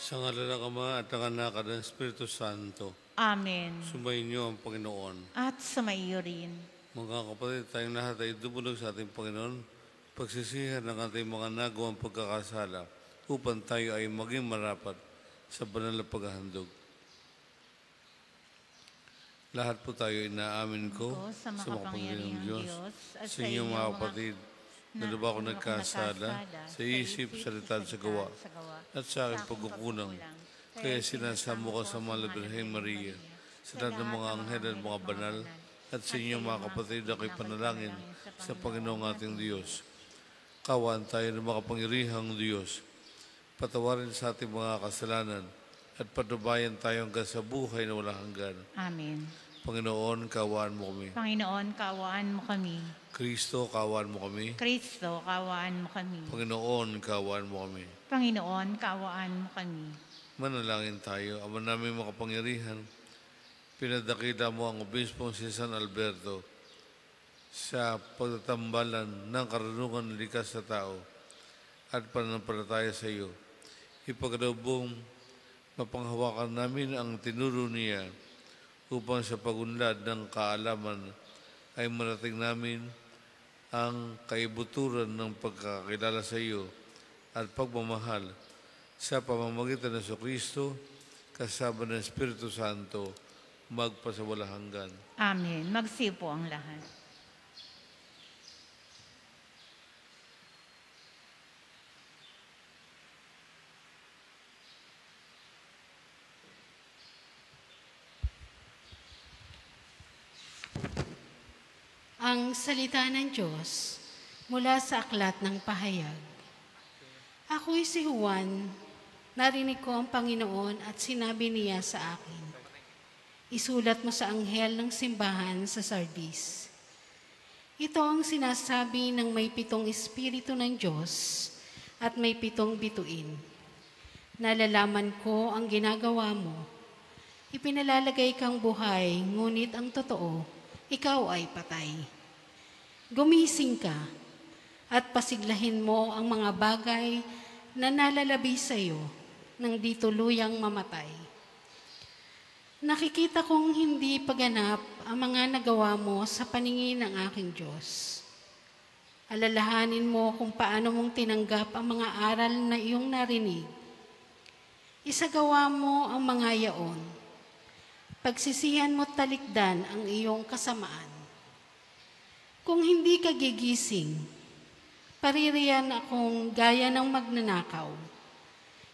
Sa ngalan ng Ama at ng Anak at ng Espiritu Santo. Amen. Sumayin niyo ang Panginoon. At sumaiyo rin. Mga kapatid, tayong lahat ay dumulog sa ating Panginoon, pagsisihan ng ating mga nagawang pagkakasala upang tayo ay maging marapat sa banal na paghahandog. Lahat po tayo inaamin ko Sa makapangyarihang Diyos at sa inyong mga kapatid, na ba ako nagkasala sa isip, salita at sa gawa, at sa aking pagkukulang. Kaya sinasamo ko sa mga Birheng Maria, sa lahat ng mga anghel at mga banal, at sa inyong mga kapatid ako'y panalangin sa Panginoong ating Diyos. Kawaan tayo ng makapangyarihang Diyos. Patawarin sa ating mga kasalanan at patubayan tayo hanggang sa buhay na walang hanggan. Amen. Panginoon, kawaan mo kami. Panginoon, kaawaan mo kami. Kristo, kawaan mo kami. Kristo, kaawaan mo kami. Panginoon, kawaan mo kami. Panginoon, kaawaan mo kami. Manalangin tayo. Ama namin makapangyarihan, pinadakila mo ang Obispong si San Alberto sa pagtatambalan ng karunungan ng likas sa tao at pananampalataya sa iyo. Ipagkaloob mapanghawakan namin ang tinuro niya upang sa pagunlad ng kaalaman ay marating namin ang kaibuturan ng pagkakilala sa iyo at pagmamahal sa pamamagitan ng Kristo kasama ng Espiritu Santo magpasawalang hanggan. Amen. Magsipo ang lahat. Ang salita ng Diyos mula sa aklat ng pahayag. Ako'y si Juan, narinig ko ang Panginoon at sinabi niya sa akin, isulat mo sa anghel ng simbahan sa Sardis. Ito ang sinasabi ng may 7 Espiritu ng Diyos at may 7 bituin. Nalalaman ko ang ginagawa mo. Ipinalalagay kang buhay, ngunit ang totoo, ikaw ay patay. Gumising ka at pasiglahin mo ang mga bagay na nalalabi sa iyo nang di tuluyang mamatay. Nakikita kong hindi paganap ang mga nagawa mo sa paningin ng aking Diyos. Alalahanin mo kung paano mong tinanggap ang mga aral na iyong narinig. Isagawa mo ang mga yaon. Pagsisihan mo't talikdan ang iyong kasamaan. Kung hindi ka gigising, paririyan akong gaya ng magnanakaw.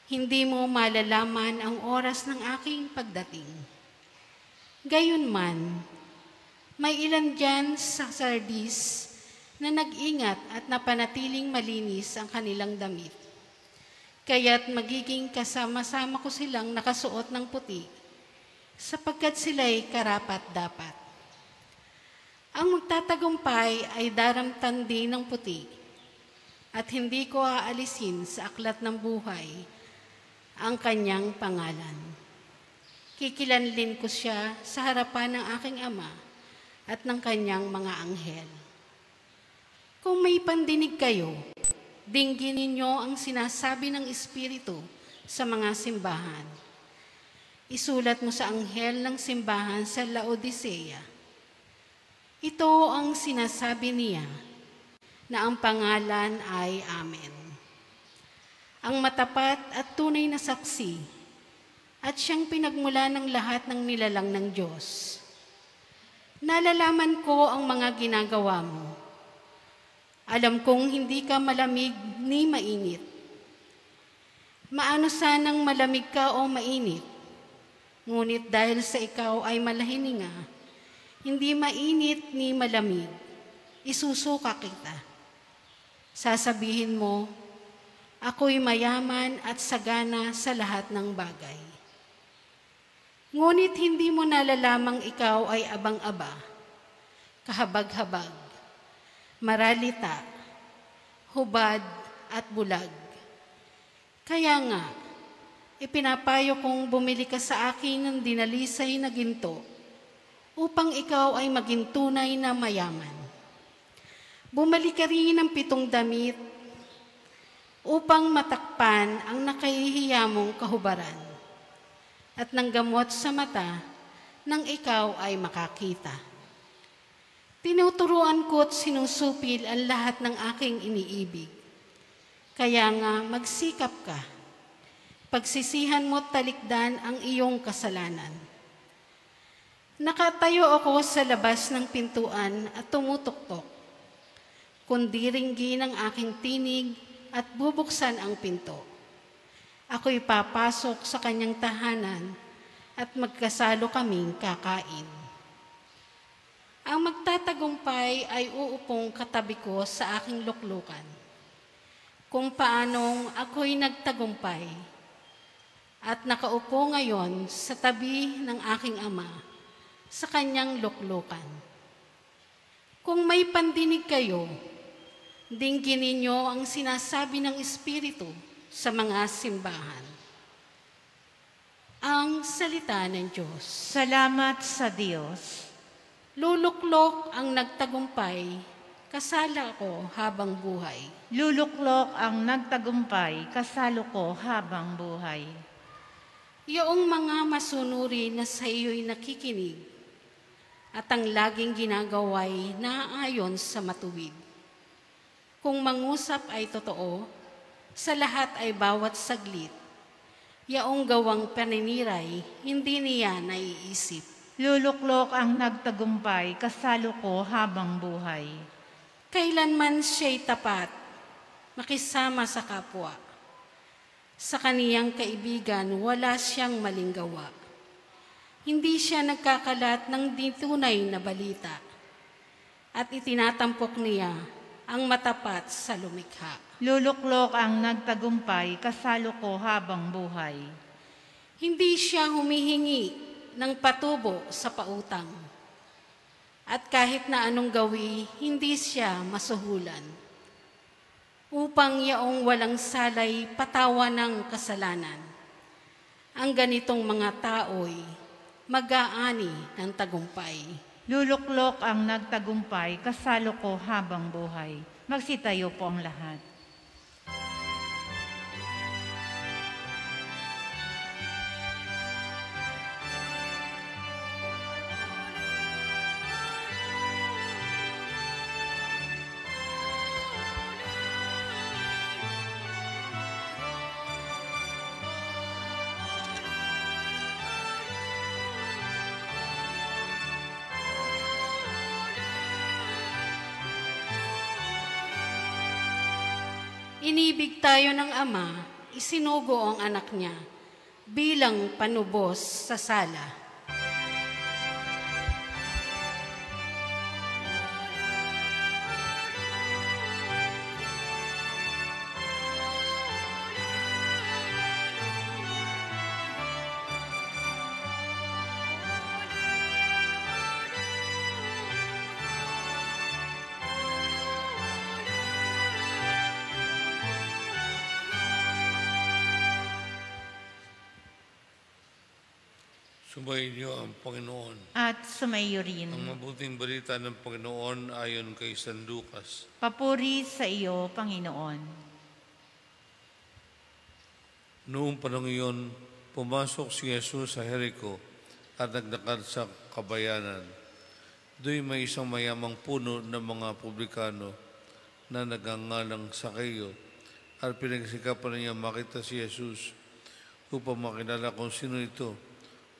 Hindi mo malalaman ang oras ng aking pagdating. Gayunman, may ilan dyan sa Sardis na nag-ingat at napanatiling malinis ang kanilang damit. Kaya't magiging kasama-sama ko silang nakasuot ng puti, sapagkat sila'y karapat-dapat. Ang magtatagumpay ay daramtan din ng puti, at hindi ko aalisin sa aklat ng buhay ang kanyang pangalan. Kikilanlin ko siya sa harapan ng aking Ama at ng kanyang mga anghel. Kung may pandinig kayo, dinggin ninyo ang sinasabi ng Espiritu sa mga simbahan. Isulat mo sa anghel ng simbahan sa Laodicea. Ito ang sinasabi niya, na ang pangalan ay Amen. Ang matapat at tunay na saksi, at siyang pinagmula ng lahat ng nilalang ng Diyos. Nalalaman ko ang mga ginagawa mo. Alam kong hindi ka malamig ni mainit. Maano sanang malamig ka o mainit, ngunit dahil sa ikaw ay malahininga, hindi mainit ni malamig, isusuka kita. Sasabihin mo, ako'y mayaman at sagana sa lahat ng bagay. Ngunit hindi mo nalalamang ikaw ay abang-aba, kahabag-habag, maralita, hubad at bulag. Kaya nga, ipinapayo kong bumili ka sa akin ng dinalisay na ginto upang ikaw ay maging tunay na mayaman. Bumalik ka rin ng 7 damit upang matakpan ang nakahihiya mong kahubaran at ng gamot sa mata nang ikaw ay makakita. Tinuturuan ko at sinusupil ang lahat ng aking iniibig. Kaya nga magsikap ka. Pagsisihan mo't talikdan ang iyong kasalanan. Nakatayo ako sa labas ng pintuan at tumutuktok. Kundi ringgi ng aking tinig at bubuksan ang pinto. Ako'y papasok sa kanyang tahanan at magkasalo kaming kakain. Ang magtatagumpay ay uupong katabi ko sa aking luklukan. Kung paanong ako'y nagtagumpay at nakaupo ngayon sa tabi ng aking ama sa kanyang luklukan. Kung may pandinig kayo, dinggin ninyo ang sinasabi ng Espiritu sa mga simbahan. Ang salita ng Diyos. Salamat sa Diyos. Luluklok ang nagtagumpay, kasala ko habang buhay. Luluklok ang nagtagumpay, kasalo ko habang buhay. Iyong mga masunuri na sa iyo'y nakikinig at ang laging ginagaway naaayon sa matuwid. Kung mangusap ay totoo, sa lahat ay bawat saglit. Yaong gawang paniniray, hindi niya naiisip. Luluklok ang nagtagumpay, kasalo ko habang buhay. Kailanman siya'y tapat, makisama sa kapwa. Sa kaniyang kaibigan, wala siyang maling gawa. Hindi siya nagkakalat ng di tunay na balita. At itinatampok niya ang matapat sa lumikha. Luluklok ang nagtagumpay, kasalo ko habang buhay. Hindi siya humihingi ng patubo sa pautang. At kahit na anong gawi, hindi siya masuhulan. Upang yaong walang salay patawa ng kasalanan. Ang ganitong mga tao'y mag-aani ng tagumpay. Luluklok ang nagtagumpay, kasalo ko habang buhay. Magsitayo po ang lahat. Inibig tayo ng Ama, isinugo ang anak niya bilang panubos sa sala. Sumayin niyo ang Panginoon. At sumayo rin. Ang mabuting balita ng Panginoon ayon kay San Lucas. Papuri sa iyo, Panginoon. Noong panahon iyon, pumasok si Jesus sa Jericho at naglakad sa kabayanan. Do'y may isang mayamang puno ng mga publikano na nagngangalang Sakeo at pinagsikapan niya makita si Jesus upang makilala kung sino ito.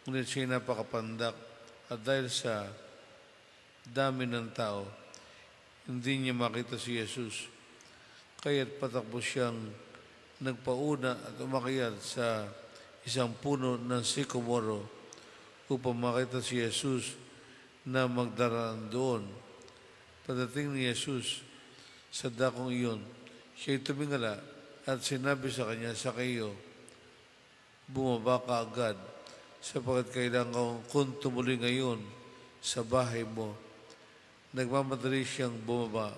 Ngunit siya napakapandak at dahil sa dami ng tao, hindi niya makita si Jesus. Kaya't patakbo siyang nagpauna at umakyat sa isang puno ng sikomoro upang makita si Jesus na magdaraan doon. Pagdating ni Jesus sa dakong iyon, siya'y tumingala at sinabi sa kanya, Sakeo, bumaba ka agad, sapagkat kailangan kung tumuli ngayon sa bahay mo. Nagmamadali siyang bumaba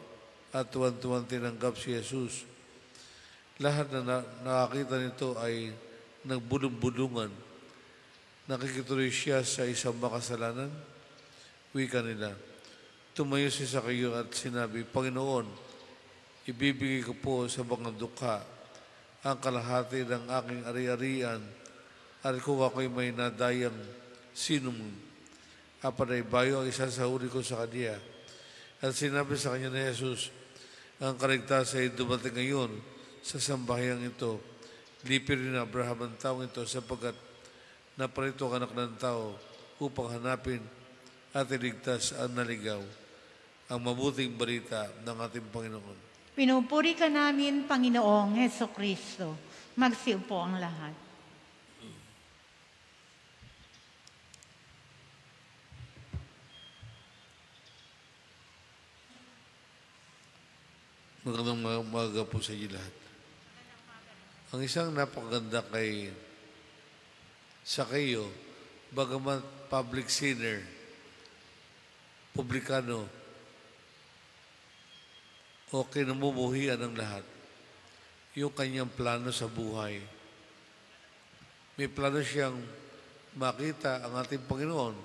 at tuwan-tuwan tinanggap si Jesus. Lahat na nakakita nito ay nagbulong-bulungan. Nakikituloy siya sa isang makasalanan. Wika nila. Tumayo si Sakeo at sinabi, Panginoon, ibibigay ko po sa mga dukha ang kalahati ng aking ari-arian at kung ako'y may nadayang sinumon. Apanay bayo ang isa sa uri ko sa kanya. At sinabi sa kanya ni Jesus, ang kaligtasan ay dumating ngayon sa sambahyang ito. Lipi rin na Abraham ang taong ito sapagkat naparito ang anak ng tao upang hanapin at iligtas ang naligaw. Ang mabuting balita ng ating Panginoon. Pinupuri ka namin, Panginoong Heso Kristo. Magsiupo ang lahat. Magandang umaga po sa inyo lahat. Ang isang napakaganda kay Sakeo, bagamat public sinner, publikano, o kinamumuhian ng lahat, yung kanyang plano sa buhay. May plano siyang makita ang ating Panginoon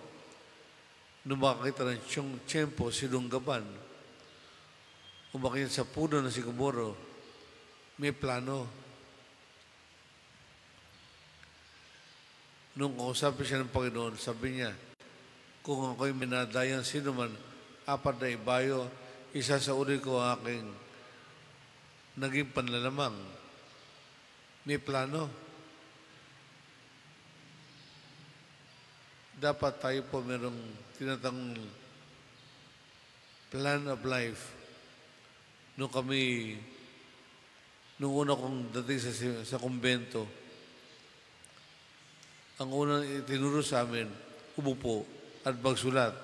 nung makakita ng tiyempo, sinunggaban, umakyat sa puno ng sigumoro, may plano. Nung kausapin siya ng Panginoon, sabi niya, kung ako'y minadayang sino man, apat na ibayo, isa sa uri ko ang aking naging panlalamang. May plano. Dapat tayo po merong tinatang plan of life. Nung una kong dating sa kumbento, ang unang itinuro sa amin, umupo at magsulat.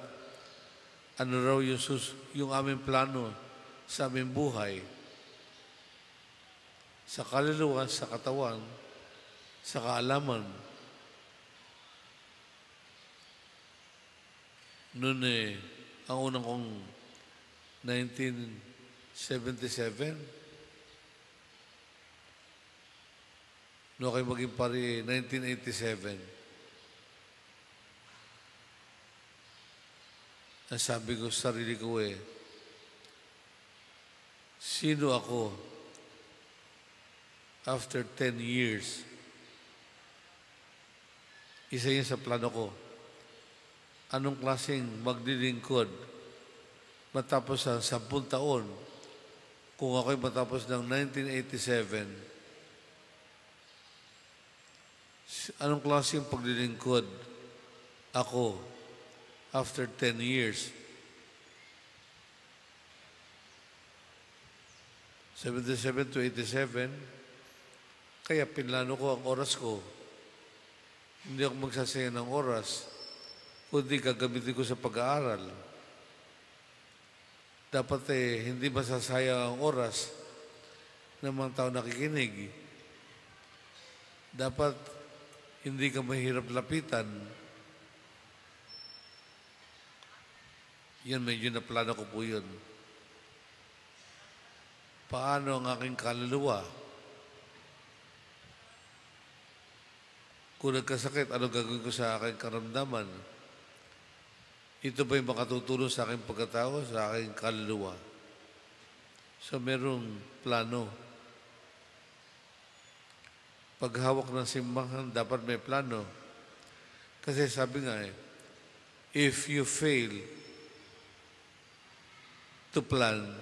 Ano raw yung aming plano sa aming buhay, sa kaluluwa, sa katawan, sa kaalaman. Noon ang unang kong 1977, noon kayo maging pari 1987, ang sabi ko sa sarili ko sino ako after 10 years? Isa yun sa plano ko. Anong klaseng maglilingkod matapos ang 10 taon? Kung ako'y matapos ng 1987, anong klaseng paglilingkod ako after 10 years? 77 to 87, kaya pinlano ko ang oras ko. Hindi ako magsasaya ng oras, kundi gagamitin ko sa pag-aaral. Dapat hindi masasaya ang oras ng mga tao nakikinig. Dapat hindi ka mahirap lapitan. Yan, medyo na plano ko po yun. Paano ang aking kaluluwa? Kung nagkasakit, ano gagawin ko sa aking karamdaman? Ito ba'y makatutulong sa aking pagkatao, sa aking kaluluwa? So, merong plano. Paghawak ng simbahan, dapat may plano. Kasi sabi nga if you fail to plan,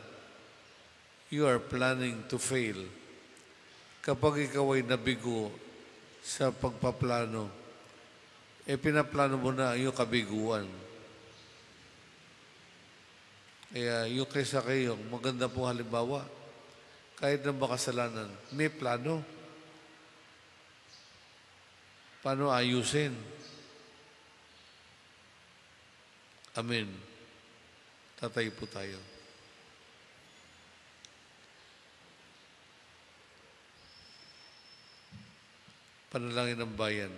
you are planning to fail. Kapag ikaw ay nabigo sa pagpaplano, pinaplano mo na yung kabiguan. Kaya yung kaysa kayo, maganda pong halimbawa, kahit na makasalanan, may plano. Paano ayusin? Amen. Tatay po tayo. Panalangin ng bayan.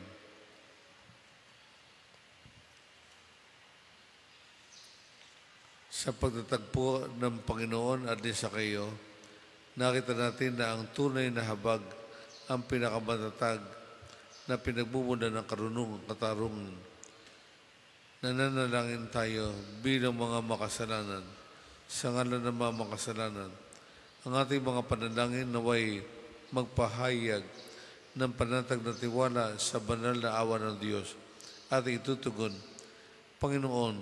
Sa pagtatagpo ng Panginoon at ni Sakeo, nakita natin na ang tunay na habag ang pinakamatatag na pinagbubunda ng karunungan, katarungan. Nananalangin tayo bilang mga makasalanan, sa ngalan ng mga makasalanan. Ang ating mga panalangin naway magpahayag ng panatag na tiwala sa banal na awa ng Diyos at itutugon. Panginoon,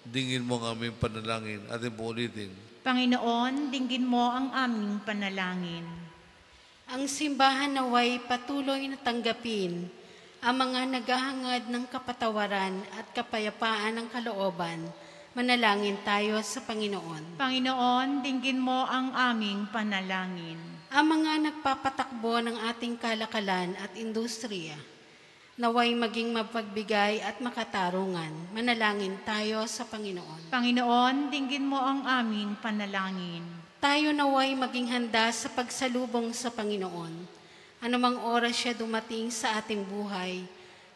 dinggin mo ang aming panalangin at ipuulitin. Panginoon, dinggin mo ang aming panalangin. Ang simbahan naway patuloy na tanggapin ang mga naghahangad ng kapatawaran at kapayapaan ng kalooban. Manalangin tayo sa Panginoon. Panginoon, dinggin mo ang aming panalangin. Ang mga nagpapatakbo ng ating kalakalan at industriya, naway maging mapagbigay at makatarungan. Manalangin tayo sa Panginoon. Panginoon, dinggin mo ang aming panalangin. Tayo naway maging handa sa pagsalubong sa Panginoon. Anumang oras siya dumating sa ating buhay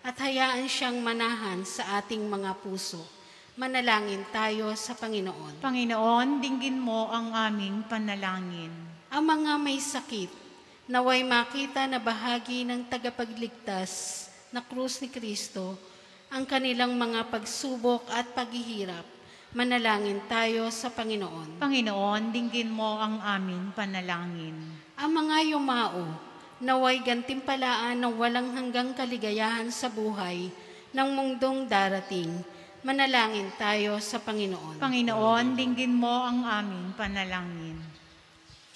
at hayaan siyang manahan sa ating mga puso. Manalangin tayo sa Panginoon. Panginoon, dinggin mo ang aming panalangin. Ang mga may sakit, naway makita na bahagi ng tagapagligtas na krus ni Kristo ang kanilang mga pagsubok at paghihirap. Manalangin tayo sa Panginoon. Panginoon, dinggin mo ang aming panalangin. Ang mga yumao, naway gantimpalaan ng walang hanggang kaligayahan sa buhay ng mundong darating. Manalangin tayo sa Panginoon. Panginoon, dinggin mo ang aming panalangin.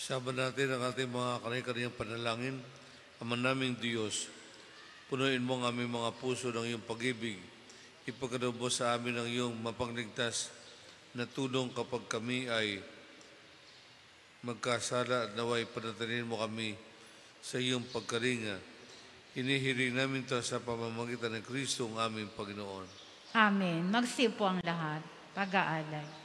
Sama natin ang ating mga kani-kaniyang panalangin. Ama naming Diyos, punuin mo ang aming mga puso ng iyong pag-ibig. Ipagkaloob mo sa amin ang iyong mapangligtas na tulong kapag kami ay magkasala at naway panatinin mo kami sa iyong pagkalinga. Hinihiling namin ito sa pamamagitan ng Kristo ang aming Panginoon. Amen. Magsipo ang lahat. Pag-aalay.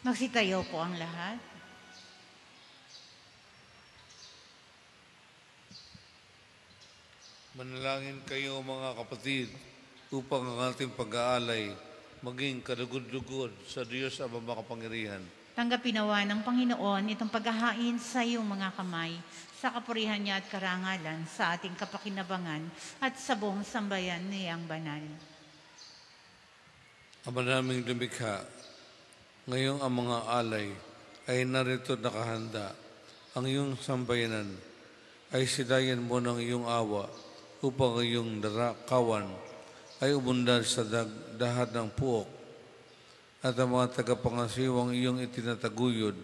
Magsitayo po ang lahat. Manalangin kayo mga kapatid upang ang ating pag-aalay maging kadugod-dugod sa Diyos ang makapangyarihan. Tanggapin nawa ng Panginoon itong paghahain sa iyong mga kamay sa kapurihan niya at karangalan sa ating kapakinabangan at sa buong sambayan niyang banal. Ama naming lumikha, ngayong ang mga alay ay narito nakahanda. Ang iyong sambayanan ay silayan mo ng iyong awa upang ang iyong darakawan ay umundad sa dahat ng puok at ang mga tagapangasiwang iyong itinataguyod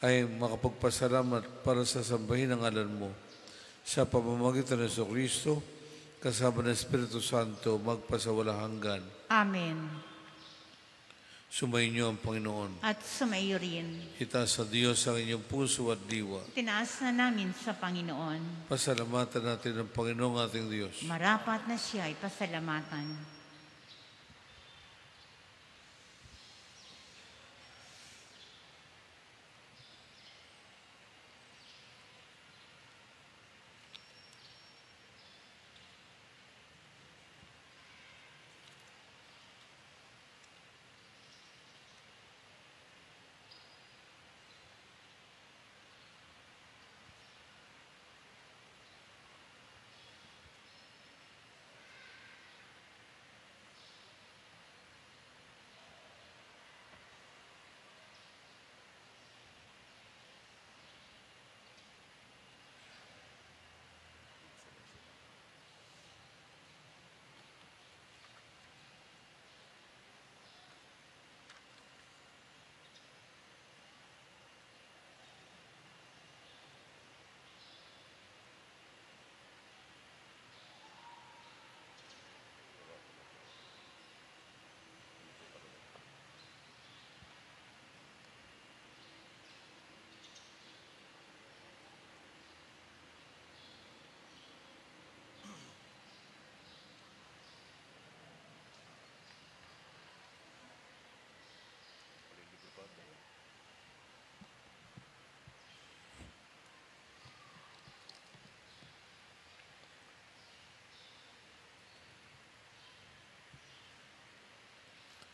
ay makapagpasalamat para sa sambahin ng ngalan mo sa pamamagitan ng Kristo kasama ng Espiritu Santo magpasawalang hanggan. Amen. Sumayin ang Panginoon. At sumaiyo rin. Itaas sa Diyos ang inyong puso at diwa. Tinaas na namin sa Panginoon. Pasalamatan natin ang Panginoong ating Diyos. Marapat na siya ay pasalamatan.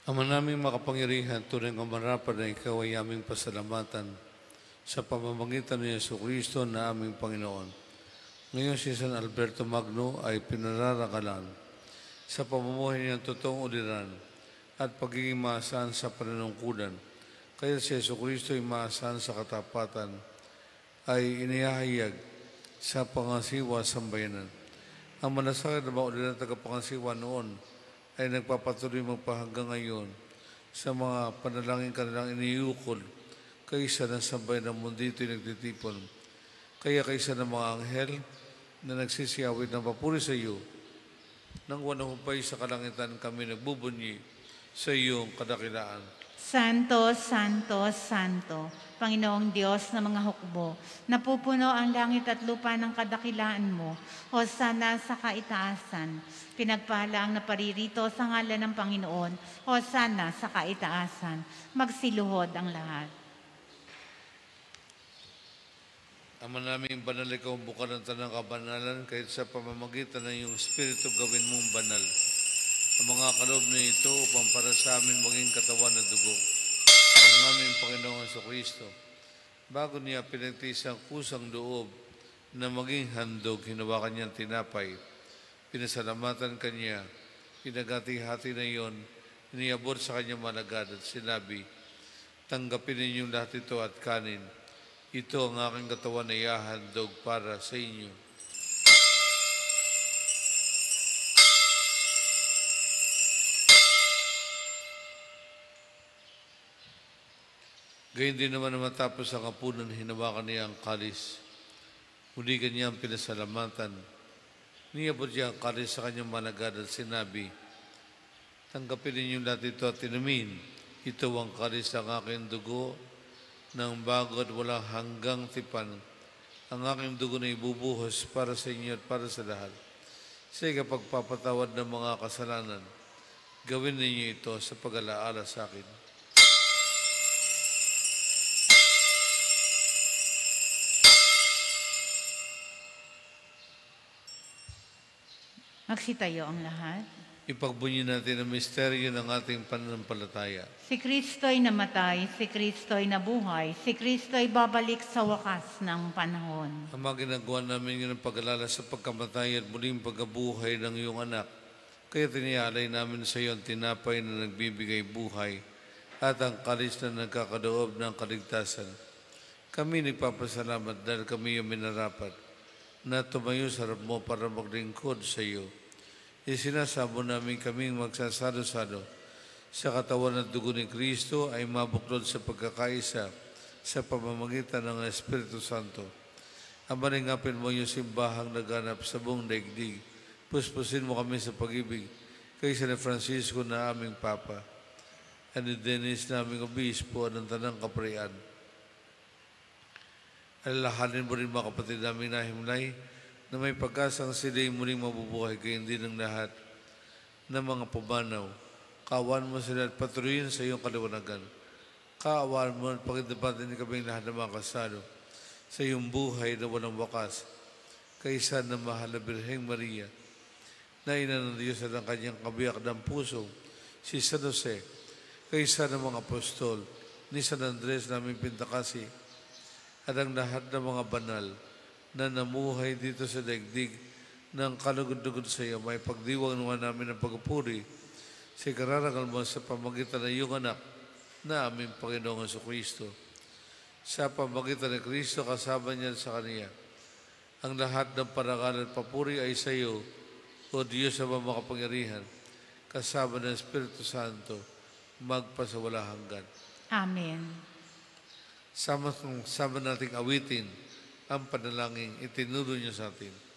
Ama naming makapangyarihan, tunay ng marapan na ikaw ay aming pasalamatan sa pamamagitan ni Jesucristo na aming Panginoon. Ngayon si San Alberto Magno ay pinararakalan sa pamumuhay niyang totoong uliran at pagiging maasahan sa panunungkulan. Kaya si Jesucristo ay maasahan sa katapatan ay inihahayag sa pangasiwa sa sambayanan. Ang malasakit na mga uliran tagapangasiwa noon ay nagpapatuloy magpahanggang ngayon sa mga panalangin kanilang iniukol kaysa ng sambayan ng mundo ito'y nagtitipon. Kaya kaysa ng mga anghel na nagsisiyawit ng papuri sa iyo, nang wanahumpay sa kalangitan kami nagbubunyi sa iyong kadakilaan. Santo, Santo, Santo, Panginoong Diyos ng mga hukbo, napupuno ang langit at lupa ng kadakilaan mo, hosana sa kaitaasan. Pinagpala ang naparirito sa ngalan ng Panginoon, hosana sa kaitaasan. Magsiluhod ang lahat. Ama namin banal, ikaw ang bukal ng tanang kabanalan, kahit sa pamamagitan ng iyong Espiritu gawin mong banal ang mga kaloob na ito upang para sa amin maging katawan na dugo ng aming Panginoong Jesucristo. Bago niya pinagtiis ang kusang loob na maging handog, hinawakan niyang tinapay, pinasalamatan kanya, pinagati-hati na iyon, iniabot sa kanyang malagad at sinabi, tanggapin ninyong lahat ito at kanin. Ito ang aking katawan na ihahandog para sa inyo. Gayun din naman na matapos ang hapunan, hinawakan niya ang kalis. Muli kanya ang pinasalamatan. Niabot niya ang kalis sa kanyang malagad at sinabi, tanggapin ninyong lahat ito at inumin. Ito ang kalis ng aking dugo ng bago at walang hanggang tipan. Ang aking dugo na ibubuhos para sa inyo at para sa lahat. Sa ikapagpapatawad ng mga kasalanan, gawin ninyo ito sa pag-alaala sa akin. Magsitayo ang lahat. Ipagbunyi natin ang misteryo ng ating pananampalataya. Si Kristo'y namatay, si Kristo'y nabuhay, si Kristo'y babalik sa wakas ng panahon. Ang mga ginagawa namin ng pag-alala sa pagkamatay at muling pagkabuhay ng iyong anak, kaya tinialay namin sa iyo ang tinapay na nagbibigay buhay at ang kalis na nagkakadoob ng kaligtasan. Kami nagpapasalamat dahil kami yung minarapat na tumayo sa harap mo para maglingkod sa iyo. Isinasabo namin kaming magsasalo-salo sa katawan at dugo ni Kristo ay mabuklod sa pagkakaisa sa pamamagitan ng Espiritu Santo. Amalingapin mo yung simbahang naganap sa buong daigdig. Puspusin mo kami sa pag-ibig kaysa ni Francisco na aming Papa at ni Dennis na aming Obispo ng Tanang Kaparian. Alalahanin mo rin mga kapatid namin na himlay na may pag-asang sila'y muling mabubuhay, gayon din ng lahat ng mga pumanaw. Kaawaan mo sila at patuloyin sa iyong kaliwanagan. Kaawaan mo at pagkitapatin kaming lahat ng mga kasalo sa iyong buhay na walang wakas, kaysa ng mahal na Birheng Maria, na ina ng Diyos at ang kanyang kabiyak ng puso, si San Jose, kaysa ng mga apostol, ni San Andres naming Pintakasi, at ang lahat ng mga banal na namuhay dito sa daigdig ng kalugod-lugod sa iyo, may pagdiwang naman namin ng pagpuri sa ikararangal mo sa pamagitan ng iyong anak na aming Panginoong Jesucristo. Sa pamagitan ng Kristo, kasama niya sa Kaniya, ang lahat ng parangal at papuri ay sa iyo, O Diyos na makapangyarihan, kasama ng Espiritu Santo, magpasawala hanggan. Amen. Sama nating awitin ang panalangin itinuro niyo sa atin.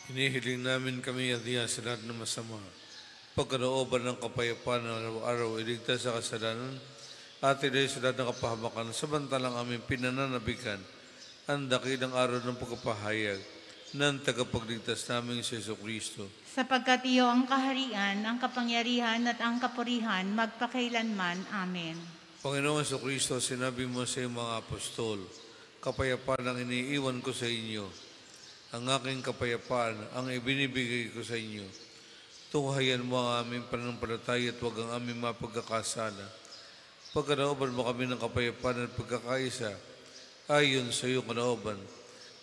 Hinihiling namin kami at diya sa lahat ng masama. Pagkalooban ng kapayapaan ng araw-araw, iligtas sa kasalanan, at ilay sa lahat ng kapahamakan, samantalang aming pinananabikan ang dakilang araw ng pagkapahayag ng tagapagligtas naming si Jesucristo. Sapagkat iyo ang kaharian, ang kapangyarihan at ang kapurihan, magpakailanman. Amen. Panginoong Jesucristo, sinabi mo sa iyong mga apostol, kapayapaan ang iniiwan ko sa inyo. Ang aking kapayapaan ang ibinibigay ko sa inyo. Tunghayan mo ang aming pananampalataya at huwag ang aming mapagkakasala. Pagkalooban mo kami ng kapayapaan at pagkakaisa, ayon sa iyong kalooban,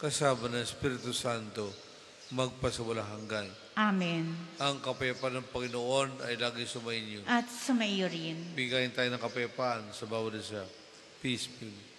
kasama ng Espiritu Santo, magpasawalang hanggan. Amen. Ang kapayapaan ng Panginoon ay lagi sumainyo. At sumaiyo rin. Bigayin tayo ng kapayapaan sa bawat isa. Peace be with you.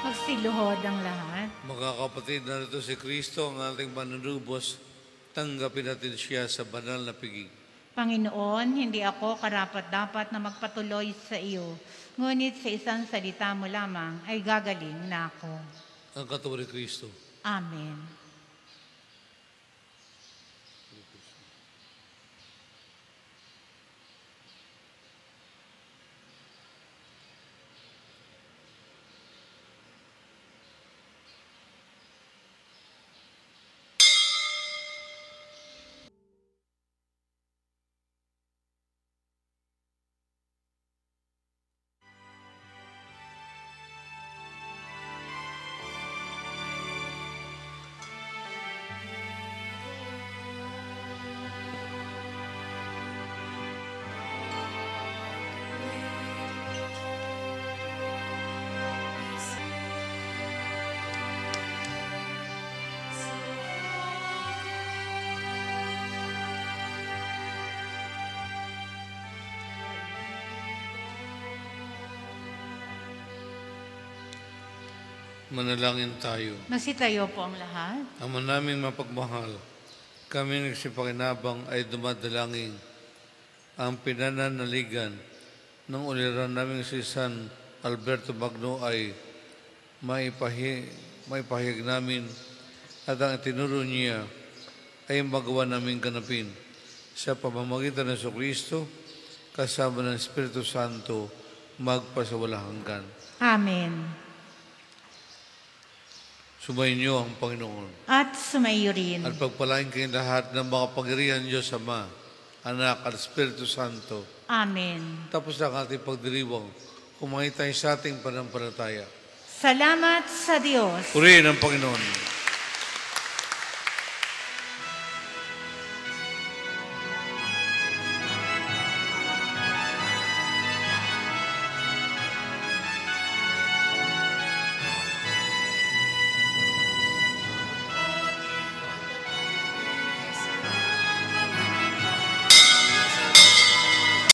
Magsiluhod ang lahat. Mga kapatid, narito si Kristo, ang ating manunubos. Tanggapin natin siya sa banal na piging. Panginoon, hindi ako karapat-dapat na magpatuloy sa iyo, ngunit sa isang salita mo lamang ay gagaling na ako. Ang katawan ni Kristo. Amen. Manalangin tayo. Masitayo po ang lahat. Ama naming mapagmahal, kami nagsipakinabang ay dumadalangin ang pinananaligan ng uliran naming si San Alberto Magno ay maipahayag namin at ang itinuro niya ay magawa naming ganapin sa pamamagitan ng Jesucristo kasama ng Espiritu Santo magpasawalang hanggan. Amen. Sumayin niyo ang Panginoon. At sumaiyo rin. At pagpalain kayong lahat ng makapangyarihan Diyos Ama, Anak at Espiritu Santo. Amen. Tapos na ang ating pagdiriwang, kumain tayo sa ating panampalataya. Salamat sa Diyos. Purihin ang Panginoon.